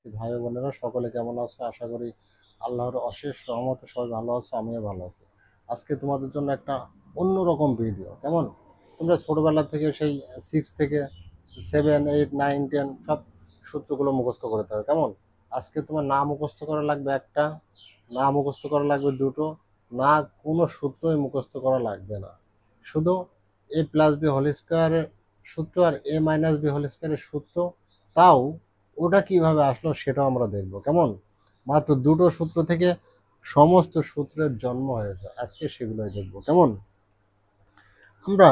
ভাই ও বোনেরা সকলে কেমন আছো? আশা করি আল্লাহর অশেষ রহমতে সবাই ভালো আছো, আমিও ভালো আছি। আজকে তোমাদের জন্য একটা অন্যরকম ভিডিও। কেমন? তোমরা ছোটবেলা থেকে সেই 6 থেকে 7, 8, 9, 10 সব সূত্রগুলো মুখস্থ করতে হবে। কেমন? আজকে তোমার না মুখস্থ করা লাগবে একটা, না মুখস্থ করা লাগবে দুটো, না কোনো সূত্রই মুখস্থ করা লাগবে না। শুধু এ প্লাস বি হোল স্কোয়ারের সূত্র আর এ মাইনাস বি হোল স্কোয়ারের সূত্র, তাও ওটা কিভাবে আসলো সেটাও আমরা দেখব। কেমন? মাত্র দুটো সূত্র থেকে সমস্ত সূত্রের জন্ম হয়েছে, আজকে সেগুলোই দেখব। কেমন? আমরা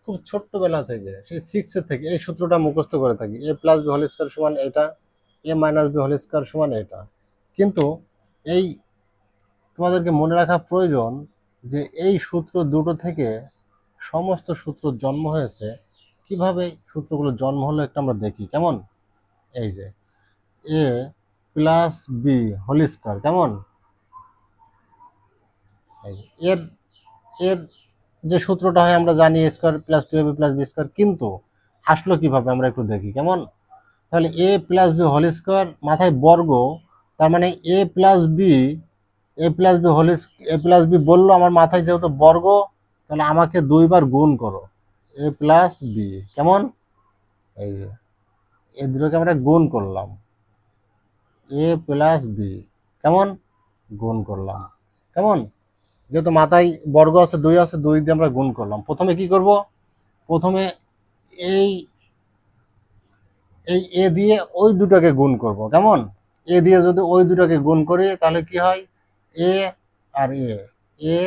খুব ছোট্টবেলা থেকে সেই 6 থেকে এই সূত্রটা মুখস্থ করে থাকি, এ প্লাস বি হোল স্কোয়ার সমান এটা, এ মাইনাস বি হোল স্কোয়ার সমান এটা। কিন্তু এই তোমাদেরকে মনে রাখা প্রয়োজন যে এই সূত্র দুটো থেকে সমস্ত সূত্র জন্ম হয়েছে। কিভাবে সূত্রগুলো জন্ম হলো একটা আমরা দেখি। কেমন? এই যে A plus B whole square, কেমন? এর এর যে সূত্রটা হয় আমরা জানি, A square plus 2ab plus B square, কিন্তু আসলো কিভাবে আমরা একটু দেখি। কেমন? তাহলে A plus B whole square মাথায় বর্গ, তার মানে A plus B, A plus B whole, A plus B বললো, আমার মাথায় যেহেতু বর্গ, তাহলে আমাকে দুইবার গুণ করো এ প্লাস বি। কেমন? এই যে এই দুটোকে আমরা গুণ করলাম, এ প্লাস বি, কেমন? গুণ করলাম। কেমন? যেহেতু মাথায় বর্গ আছে, দুই আছে, দুই দিয়ে আমরা গুণ করলাম। প্রথমে কি করব? প্রথমে এই এই এ দিয়ে ওই দুটোকে গুণ করব। কেমন? এ দিয়ে যদি ওই দুটোকে গুণ করি তাহলে কি হয়? এ আর এ, এ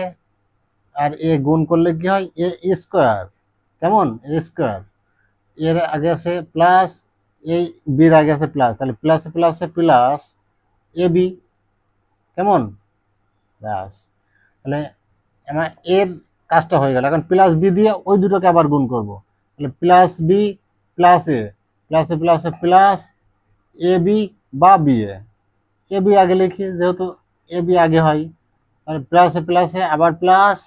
আর এ গুণ করলে কি হয়? এ স্কোয়ার। কেমন? এ স্কোয়ার। এর আগে আছে প্লাস, এই বির আগে আছে প্লাস, তাহলে প্লাসে প্লাসে প্লাস এ বি। কেমন? ব্যাস, তাহলে আমার এর কাজটা হয়ে গেল। এখন প্লাস বি দিয়ে ওই দুটোকে আবার গুণ করব, তাহলে প্লাস বি প্লাস এ, প্লাসে প্লাসে প্লাস এ বি বা বি এ। এ বি আগে লিখি, যেহেতু এ বি আগে হয়, তাহলে প্লাসে প্লাসে আবার প্লাস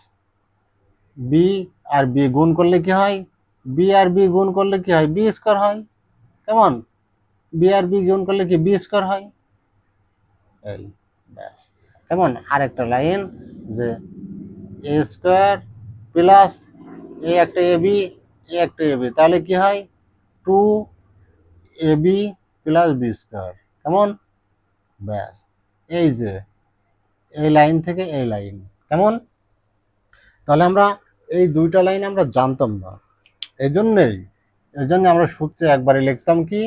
বি আর বি গুণ করলে কি হয়? বি আর বি গুণ করলে কি হয়? বি স্কোয়ার হয়। কেমন? বি আর বি গুণ করলে কি? বি স্কোয়ার হয়। এই ব্যাস। কেমন? আরেকটা লাইন, যে এ স্কোয়ার প্লাস এ একটা এ বি, এ একটা এ বি, তাহলে কি হয়? 2ab plus B square. কেমন? ব্যাস, এই যে এই লাইন থেকে এই লাইন। কেমন? তাহলে আমরা এই দুইটা লাইন আমরা জানতাম না, এই জন্য আমরা সূত্রে একবারে লিখতাম কি?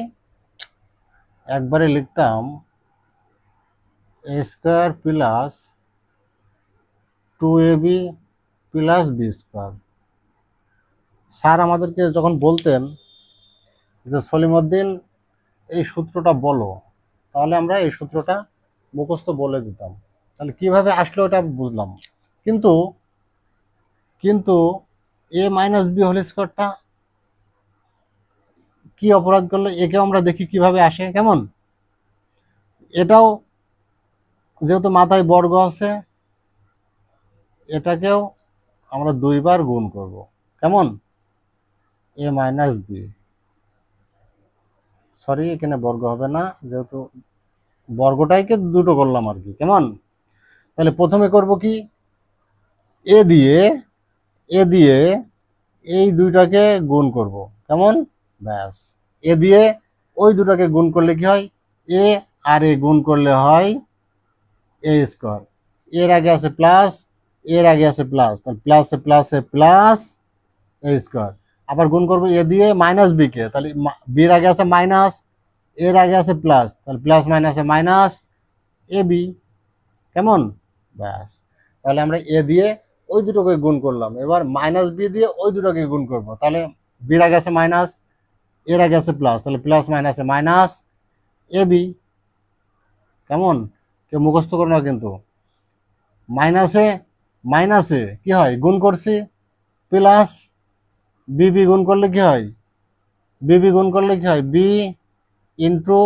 একবারে লিখতাম A square plus 2ab plus B square. Sir আমাদেরকে যখন বলতেন যে সলিমউদ্দিন এই সূত্রটা বলো, তাহলে আমরা এই সূত্রটা মুখস্থ বলে দিতাম। তাহলে কিভাবে আসলো এটা বুঝলাম। কিন্তু কিন্তু এ মাইনাস বি হোল স্কোয়ারটা কি অপরাধ করলো? একেও আমরা দেখি কিভাবে আসে। কেমন? এটাও যেহেতু মাথায় বর্গ আছে, এটাকেও আমরা দুইবার গুণ করব। কেমন? এ মাইনাস বি, সরি এখানে বর্গ হবে না, যেহেতু বর্গটাইকে দুটো করলাম আর কি। কেমন? তাহলে প্রথমে করব কি? এ দিয়ে এ দিয়ে এই দুইটাকে গুণ করব। কেমন? ব্যাস, এ দিয়ে ওই দুটাকে গুণ করলে কি হয়? এ আর এ গুণ করলে হয় এ স্কোয়ার। এর আগে আছে প্লাস, এর আগে আছে প্লাস, তাহলে প্লাসে প্লাসে প্লাস এ স্কোয়ার। আবার গুণ করবো এ দিয়ে মাইনাস বি কে, তাহলে বির আগে আছে মাইনাস, এর আগে আছে প্লাস, তাহলে প্লাস মাইনাসে মাইনাস এ বি। কেমন? ব্যাস, তাহলে আমরা এ দিয়ে ওই দুটোকে গুণ করলাম, এবার মাইনাস বি দিয়ে ওই দুটোকে গুণ করব, তাহলে বির আগে আছে মাইনাস, এর আগে আছে প্লাস, তাহলে প্লাস মাইনাসে মাইনাস এ বি। কেমন? কেউ মুখস্থ করো না কিন্তু। মাইনাসে মাইনাসে কি হয়? গুণ করছি, প্লাস বিবি গুণ করলে কি হয়? বিবি গুণ করলে কি হয়? বি ইন্টু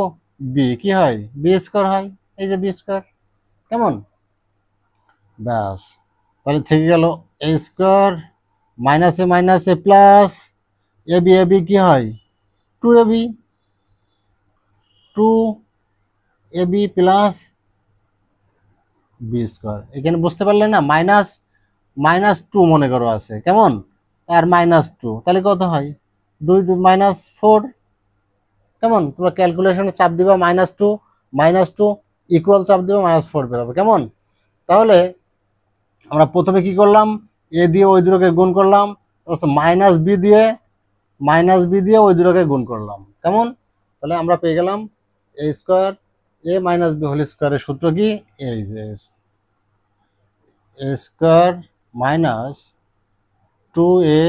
বি কি হয়? বি স্কোয়ার হয়। এই যে বি স্কোয়ার। কেমন? ব্যাস, তাহলে থেকে গেল এ স্কোয়ার মাইনাসে মাইনাসে প্লাস এ বি কি হয়? 2ab, 2 A B plus B square. এখানে বুঝতে পারলে না, -2 মনে করো আছে, কেমন, আর -2 তাহলে কত হয়, 2 -4, কেমন, তোমরা ক্যালকুলেশনে চাপ দিবা -2 ইকুয়াল চাপ দিবা -4 বেরোবে, কেমন। তাহলে আমরা প্রথমে কি করলাম, এ দিয়ে ওই দুটোকে গুণ করলাম, -b দিয়ে ওই দুটোকে গুণ করলাম, কেমন। তাহলে আমরা পেয়ে গেলাম A square A minus B whole স্কোয়ারের সূত্র কি, এই যে A square minus 2a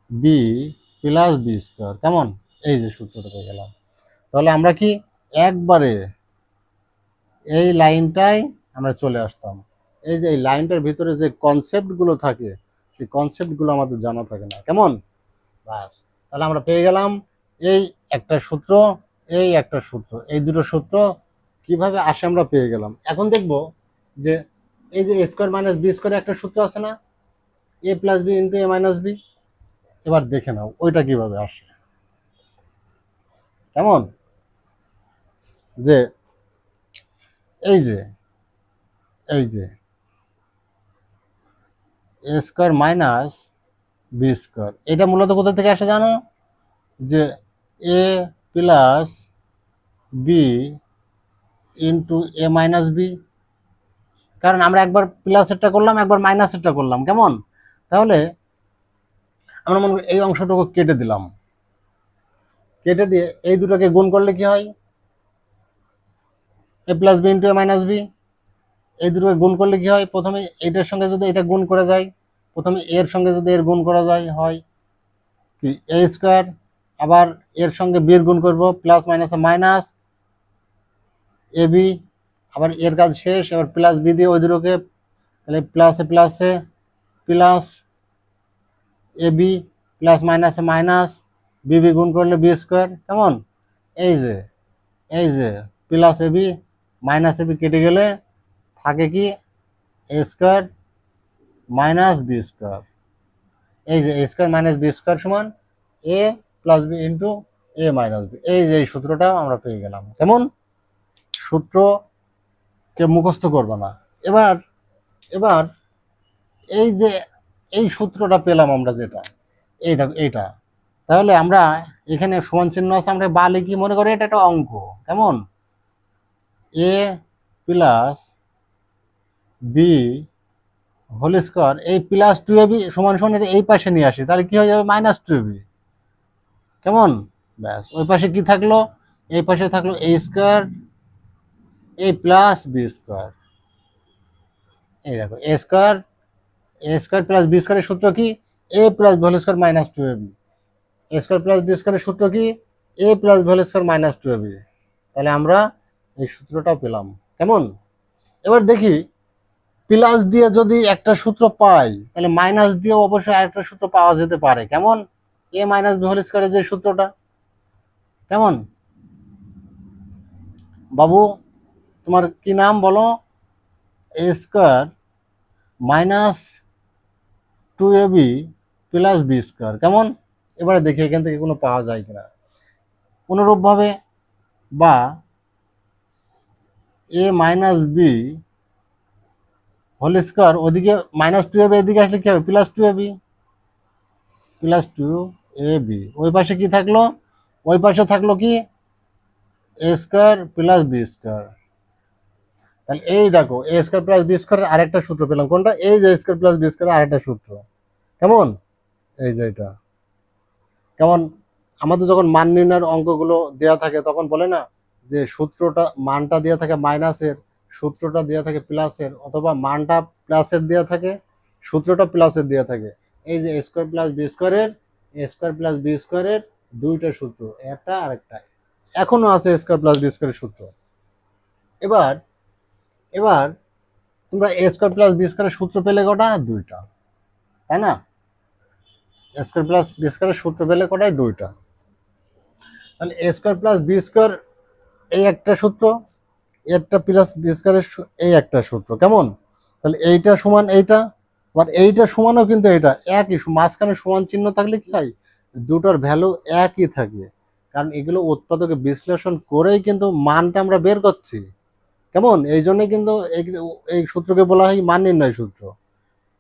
B plus B square, কেমন, এই যে সূত্রটা পেয়ে গেলাম। তাহলে আমরা কি একবারে এই লাইনটাই আমরা চলে আসতাম, এই যে এই লাইনটার ভিতরে যে কনসেপ্টগুলো থাকে সেই কনসেপ্টগুলো আমাদের জানা থাকে না, কেমন। বাস, তাহলে আমরা পেয়ে গেলাম এই একটা সূত্র, এই একটা সূত্র, এই দুটো সূত্র কিভাবে আসে আমরা পেয়ে গেলাম। এখন দেখব যে এই যে A square minus B square একটা সূত্র আছে না, এ প্লাস বি ইন্টু এ মাইনাস বি, এবার দেখে নাও ওইটা কিভাবে আসে, কেমন। যে এই যে A square minus B square, এটা মূলত কোথা থেকে আসে জানো, যে A plus B into A minus B, কারণ আমরা একবার প্লাসেরটা করলাম একবার মাইনাসেরটা করলাম, কেমন। তাহলে আমরা মনে করি এই অংশটুকু কেটে দিলাম, কেটে দিয়ে এই দুটোকে গুণ করলে কি হয়, এ প্লাস বি ইন্টু এ মাইনাস বি, এই দুটোকে গুণ করলে কি হয়, প্রথমে এইটার সঙ্গে যদি এটা গুণ করে যায়, প্রথমে এর সঙ্গে যদি এর গুণ করা যায় হয় কি এ স্কোয়ার, আবার এর সঙ্গে বির গুণ করব, প্লাস মাইনাসে মাইনাস এ বি, আবার এর কাজ শেষ, এবার প্লাস বি দিয়ে ওই দুটোকে, তাহলে প্লাসে প্লাসে প্লাস এ বি প্লাস মাইনাসে মাইনাস বি গুণ করলে বি স্কোয়ার, কেমন। এই যে plus A B minus A B কেটে গেলে থাকে কি A square minus B square, এই যে A square minus B square সমান এ প্লাস বি ইন্টু এ মাইনাস বি, এই যে এই সূত্রটাও আমরা পেয়ে গেলাম, কেমন। সূত্রকে মুখস্থ করবে না। এবার এবার এই যে এই সূত্রটা পেলাম আমরা, যেটা এই দেখো এইটা, তাহলে আমরা এখানে সমান চিহ্ন আছে, আমরা বা লিখি, মনে করি এটা একটা অঙ্ক, কেমন, এ প্লাস বি হোল স্কোয়ার, এই প্লাস 2ab সমান সমান এই পাশে নিয়ে আসি, তাহলে কি হয়ে যাবে -2ab, কেমন। ব্যাস, ওই পাশে কি থাকলো, এই পাশে থাকলো A square A plus B square, এই দেখো এ স্কোয়ার প্লাস বি স্কোয়ারের সূত্র কি, A plus B whole square -2ab, A square plus B স্কোয়ারের সূত্র কি, A plus B whole square -2ab, তাহলে আমরা এই সূত্রটাও পেলাম, কেমন। এবার দেখি প্লাস দিয়ে যদি একটা সূত্র পাই, তাহলে মাইনাস দিয়ে অবশ্যই আরেকটা সূত্র পাওয়া যেতে পারে, কেমন, এ মাইনাস বি হোল স্কোয়ারের যে সূত্রটা, কেমন। বাবু তোমার কি নাম বলো, A square -2ab plus B square, কেমন। এবারে দেখি এখান থেকে কোনো পাওয়া যায় কিনা, অনুরূপভাবে বা এ মাইনাস বি হোল স্কোয়ার, ওদিকে -2ab, এদিকে আসলে কি হবে, +2ab, ওই পাশে কি থাকলো, ওই পাশে থাকলো কি A square plus B square, তাহলে এই দেখো এ স্কোয়ার প্লাস বি স্কোয়ারের আরেকটা সূত্র পেলাম, কোনটা, এই যে স্কোয়ার প্লাস বি স্কোয়ারের আরেকটা সূত্র, কেমন, এই যে এটা, কেমন। আমাদের যখন মান নির্ণয়ের অঙ্কগুলো দেওয়া থাকে তখন বলে না যে সূত্রটা মানটা দেওয়া থাকে মাইনাসের, সূত্রটা দেওয়া থাকে প্লাসের, অথবা মানটা প্লাসের দেওয়া থাকে সূত্রটা প্লাসের দেওয়া থাকে, এই যে স্কোয়ার প্লাস বি স্কোয়ারের দুইটা সূত্র, একটা আরেকটা, এখনো আছে স্কোয়ার প্লাস বি স্কোয়ারের সূত্র। এবার এবার তোমরা এ স্কোয়ার প্লাস বি স্কোয়ারের সূত্র পেলে কটা, দুইটা, তাই না, স্কোয়ার প্লাস বি স্কোয়ারের সূত্র পেলে কটাই, দুইটা। তাহলে এ স্কোয়ার প্লাস বি স্কোয়ার এই একটা সূত্র, একটা প্লাস বি স্কোয়ারের এই একটা সূত্র, কেমন। তাহলে এইটা সমান এইটা, আবার এইটা সমানও কিন্তু এটা একই, মাঝখানে সমান চিহ্ন থাকলে কি হয়, দুটোর ভ্যালু একই থাকে, কারণ এগুলো উৎপাদকে বিশ্লেষণ করেই কিন্তু মানটা আমরা বের করছি, কেমন? এই জন্যই কিন্তু এই সূত্রকে বলা হয় মান নির্ণয় সূত্র।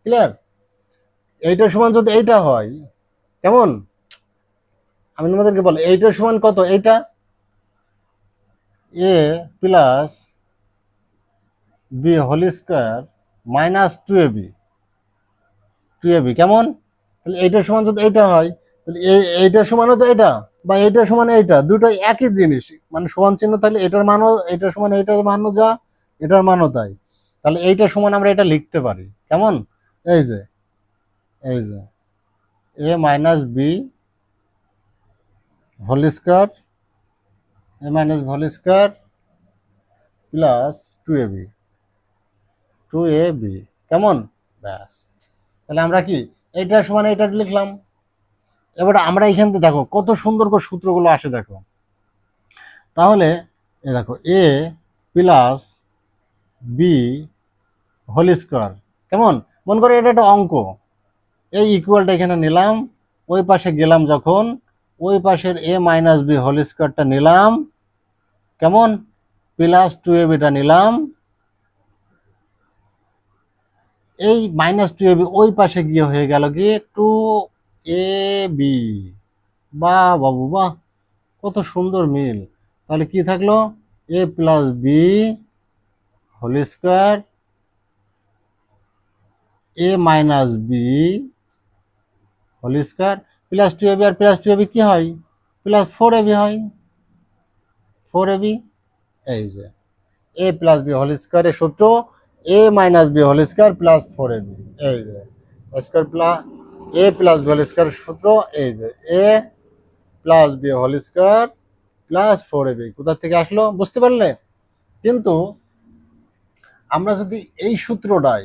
ক্লিয়ার? এইটার সমান যদি এইটা হয়, কেমন? আমি তোমাদেরকে বলি এইটার সমান কত, এইটা A plus B whole square minus 2ab, কেমন? তাহলে এইটার সমান যদি এইটা হয়, তাহলে এইটার সমানও তো এটা, বা এইটার সমান এইটা, দুটোই একই জিনিস, মানে সমান চিহ্ন থাকলে এটার মানও, এটার সমান এইটার মানও যা, এটার মানও তাই। তাহলে এইটার সমান আমরা এটা লিখতে পারি, কেমন? এই যে A minus B whole square, A minus whole square plus 2ab, কেমন? ব্যাস, তাহলে আমরা কি এইটার সমান এইটা লিখলাম। এবার আমরা এখান থেকে দেখো কত সুন্দর করে সূত্রগুলো আসে দেখো। তাহলে এ দেখো এ প্লাস বি হোল স্কোয়ার, কেমন? মনে করো এটা একটা অঙ্ক, এই ইকুয়ালটা এখানে নিলাম, ওই পাশে গেলাম যখন, ওই পাশের এ মাইনাস বি হোল স্কোয়ারটা নিলাম, কেমন? প্লাস 2abটা নিলাম, এই মাইনাস 2ab ওই পাশে গিয়ে হয়ে গেল কি 2ab। বাহ বাবু বাহ, কত সুন্দর মিল। তাহলে কি থাকলো? A plus B whole square A minus B whole square plus 2ab, আর প্লাস 2ab কি হয়? প্লাস 4ab হয়, 4ab। এই যে এ প্লাস বি হোল স্কোয়ারের সূত্র A minus B whole square plus 4ab, এই যে square plus A plus B whole স্কোয়ারের সূত্র, এই যে A plus B whole square plus 4ab। কোথা থেকে আসলো বুঝতে পারলে? কিন্তু আমরা যদি এই সূত্রটাই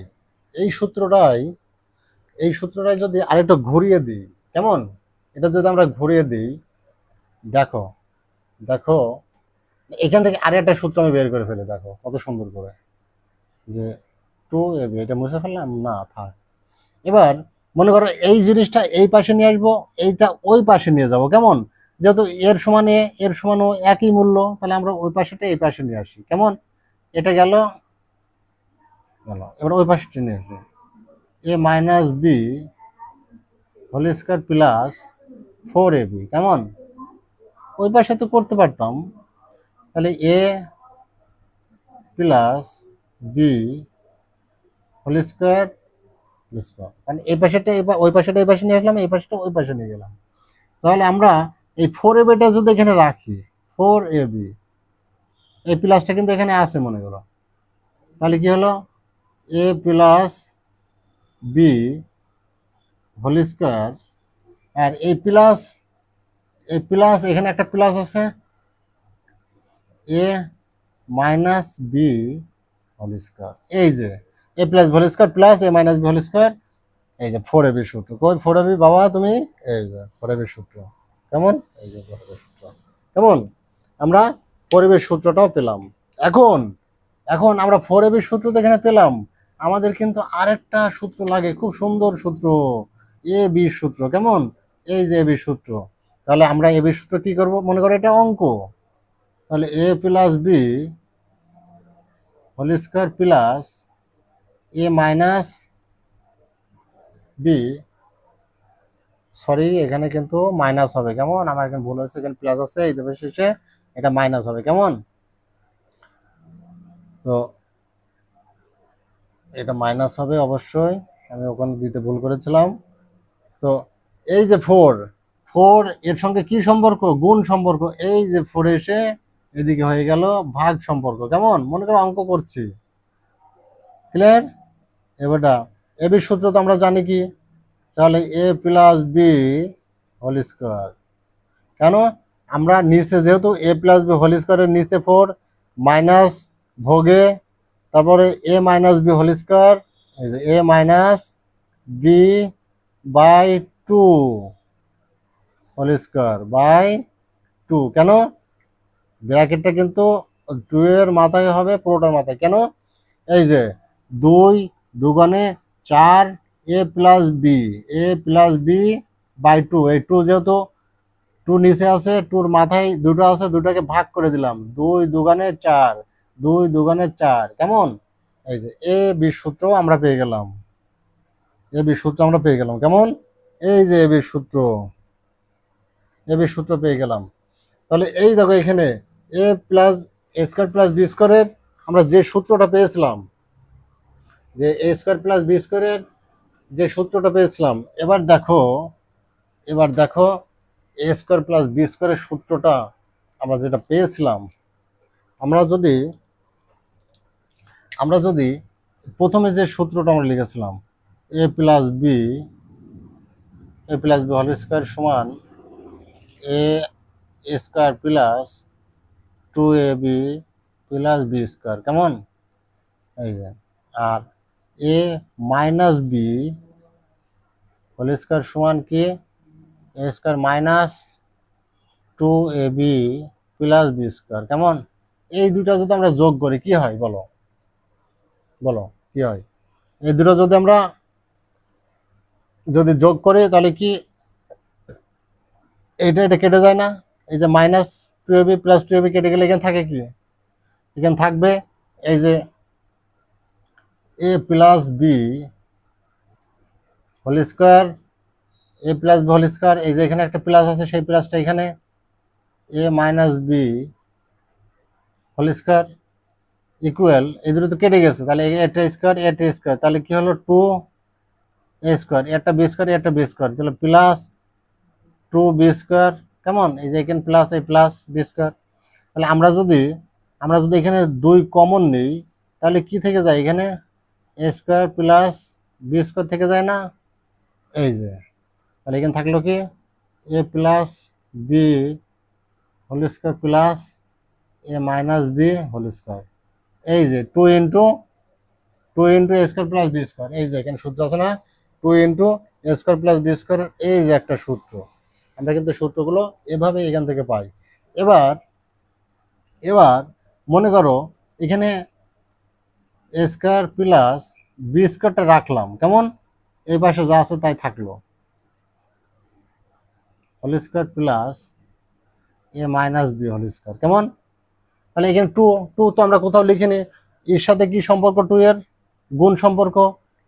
এই সূত্রটাই এই সূত্রটাই যদি আরেকটা ঘুরিয়ে দিই, কেমন? এটা যদি আমরা ঘুরিয়ে দিই, দেখো দেখো এখান থেকে আরেকটা সূত্র আমি বের করে ফেলে, দেখো কত সুন্দর করে, যে 2ab, এটা মুছে ফেললাম না, থাক। এবার মনে করো এই জিনিসটা এই পাশে নিয়ে আসবো, এইটা ওই পাশে নিয়ে যাব, কেমন? যেহেতু এর সমান এর সমানও একই মূল্য, তাহলে আমরা ওই পাশেটা এই পাশে নিয়ে আসি, কেমন? এটা গেল গেল, এবার ওই পাশে নিয়ে আসি A minus B whole square plus 4ab, কেমন? ওই পাশে তো করতে পারতাম, তাহলে A plus B whole square, মানে এই পাশেটা ওই পাশেটা এই পাশে নিয়ে আসলাম, এই পাশেটা ওই পাশে নিয়ে গেলাম। তাহলে আমরা এই 4abটা যদি এখানে রাখি, 4ab, এই প্লাসটা কিন্তু এখানে আছে মনে করো, তাহলে কি হলো? এ প্লাস বি হোল স্কোয়ার, আর এই প্লাস এখানে একটা প্লাস আছে, এ মাইনাস বি হোল স্কোয়ার, এই যে A plus whole square plus A minus B whole square, এই যে 4ab সূত্র। কই 4ab বাবা তুমি? এই যে 4ab সূত্র, কেমন? এই যে 4ab সূত্র, কেমন? আমরা 4ab সূত্রটাও পেলাম। এখন এখন আমরা 4ab সূত্র তো এখানে পেলাম, আমাদের কিন্তু আরেকটা সূত্র লাগে, খুব সুন্দর সূত্র, এ বি সূত্র, কেমন? এই যে এ বি সূত্র। তাহলে আমরা এ বি সূত্র কি করব? মনে করো এটা অঙ্ক, তাহলে A plus B whole square plus A minus B, sorry এখানে কিন্তু মাইনাস হবে, কেমন? আমার এখানে ভুল হয়েছে, এখানে প্লাস আছে, এই দেবে শেষে এটা মাইনাস হবে, কেমন? তো এটা মাইনাস হবে অবশ্যই, আমি ওখানে দিতে ভুল করেছিলাম। তো এই যে 4 এর সঙ্গে কি সম্পর্ক? গুণ সম্পর্ক। এই যে 4 এসে এদিকে হয়ে গেল ভাগ সম্পর্ক, কেমন? মনে করো অঙ্ক করছি, ক্লিয়ার? এবারটা এবি সূত্র তো আমরা জানি কি, তাহলে A plus B whole square, কেন? আমরা নিচে যেহেতু এ প্লাস বি হোল স্কোয়ারের নিচে 4 মাইনাস ভোগে, তারপরে A minus B whole square, এই যে A minus B by 2 whole square by 2, কেন? ব্র্যাকেটটা কিন্তু 2 এর মাথায় হবে, পুরোটার মাথায়, কেন? এই যে 2 দুগুণে 4 এ প্লাস বি বাই 2, এই 2 যেহেতু টু নিচে আছে, টুর মাথায় দুটো আছে, দুটাকে ভাগ করে দিলাম, 2 দুগুণে 4, 2 দুগুণে 4, কেমন? এই যে এ বির সূত্র আমরা পেয়ে গেলাম, এ বির সূত্র আমরা পেয়ে গেলাম, কেমন? এই যে এ বির সূত্র, এ বির সূত্র পেয়ে গেলাম। তাহলে এই দেখো এখানে এ প্লাস এ স্কোয়ার প্লাস বি স্কোয়ারের আমরা যে সূত্রটা পেয়েছিলাম, যে এ স্কোয়ার প্লাস বি স্কোয়ারের যে সূত্রটা পেয়েছিলাম, এবার দেখো এ স্কোয়ার প্লাস বি স্কোয়ারের সূত্রটা আমরা যেটা পেয়েছিলাম, আমরা যদি প্রথমে যে সূত্রটা আমরা লিখেছিলাম, A plus B whole square সমান A square plus 2ab plus B square, কেমন? এই যে আর A minus B whole square সমান কি A square minus 2ab plus B square, কেমন? এই দুটা যদি আমরা যোগ করি কি হয় বলো, বলো কি হয়? এই দুটো যদি আমরা যোগ করি তাহলে কি এটা কেটে যায় না? এই যে মাইনাস 2ab প্লাস 2ab কেটে গেলে এখানে থাকে কি? এখানে থাকবে এই যে A plus B whole square, A plus B whole square, এই যে এখানে একটা প্লাস আছে, সেই প্লাসটা এখানে A minus B whole square equal, এই দুটো তো কেটে গেছে, তাহলে এটা স্কোয়ার, তাহলে কি হলো 2a স্কোয়ার, একটা বি স্কোয়ার, একটা বি স্কোয়ার, তাহলে প্লাস 2b স্কোয়ার, কেমন? এই যে এখানে প্লাস, এই প্লাস বি স্কোয়ার। তাহলে আমরা যদি এখানে 2 কমন নিই তাহলে কি থেকে যায়? এখানে A square plus B square থেকে যায় না? এই যে তাহলে এখানে থাকলো কি A plus B whole square plus A minus B whole square, এই যে 2 into A square plus B square, এই যে এখানে সূত্র আছে না, 2 into A square plus B square, এই যে একটা সূত্র। আমরা কিন্তু সূত্রগুলো এভাবে এখান থেকে পাই। এবার এবার মনে করো এখানে এ স্কোয়ার প্লাস বি স্কোয়ারটা রাখলাম, কেমন? এই পাশে যা আছে তাই থাকলো, whole square plus A minus B whole square, কেমন? তাহলে এখানে টু টু তো আমরা কোথাও লিখিনি, এর সাথে কি সম্পর্ক? 2 এর গুণ সম্পর্ক।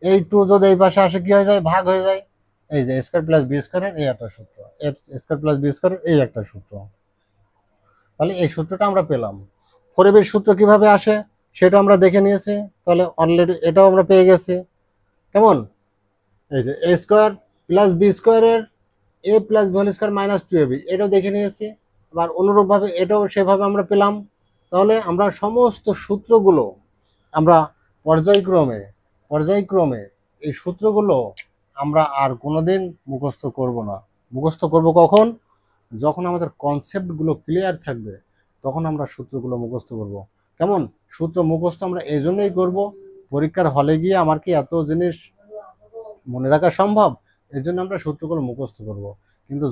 এই 2 যদি এই পাশে আসে কি হয়ে যায়? ভাগ হয়ে যায়। এই যে স্কোয়ার প্লাস বি স্কোয়ারের এই একটা সূত্র, স্কোয়ার প্লাস বি স্কোয়ারের এই একটা সূত্র। তাহলে এই সূত্রটা আমরা পেলাম। পরিবেশ সূত্র কিভাবে আসে সেটা আমরা দেখে নিয়েছি, তাহলে অলরেডি এটাও আমরা পেয়ে গেছি, কেমন? এই যে এ স্কোয়ার প্লাস বি স্কোয়ারের A plus B whole square minus 2ab, এটাও দেখে নিয়েছি। আবার অনুরূপভাবে এটাও সেভাবে আমরা পেলাম। তাহলে আমরা সমস্ত সূত্রগুলো আমরা পর্যায়ক্রমে এই সূত্রগুলো আমরা আর কোনোদিন মুখস্থ করব না। মুখস্থ করব কখন? যখন আমাদের কনসেপ্টগুলো ক্লিয়ার থাকবে তখন আমরা সূত্রগুলো মুখস্থ করব, কেমন? সূত্র মুখস্থ আমরা এই জন্যই করব, পরীক্ষার হলে গিয়ে আমার কি এত জিনিস মনে রাখা সম্ভব? এর জন্য আমরা সূত্রগুলো মুখস্থ করব। কিন্তু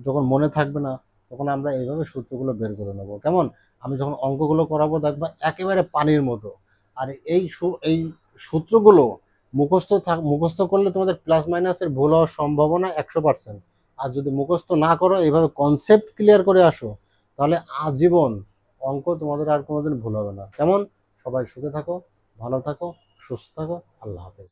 যখন মনে থাকবে না তখন আমরা এইভাবে সূত্রগুলো বের করে নেব, কেমন? আমি যখন অঙ্কগুলো করাবো দেখবা একেবারে পানির মতো। আর এই সূত্রগুলো মুখস্থ করলে তোমাদের প্লাস মাইনাসের ভুল হওয়ার সম্ভাবনা 100%। আর যদি মুখস্থ না করো, এইভাবে কনসেপ্ট ক্লিয়ার করে আসো, তাহলে আজীবন অঙ্ক তোমাদের আর কোনোদিন ভুল হবে না, কেমন? সবাই সুখে থাকো, ভালো থাকো, সুস্থ থাকো, আল্লাহ হাফেজ।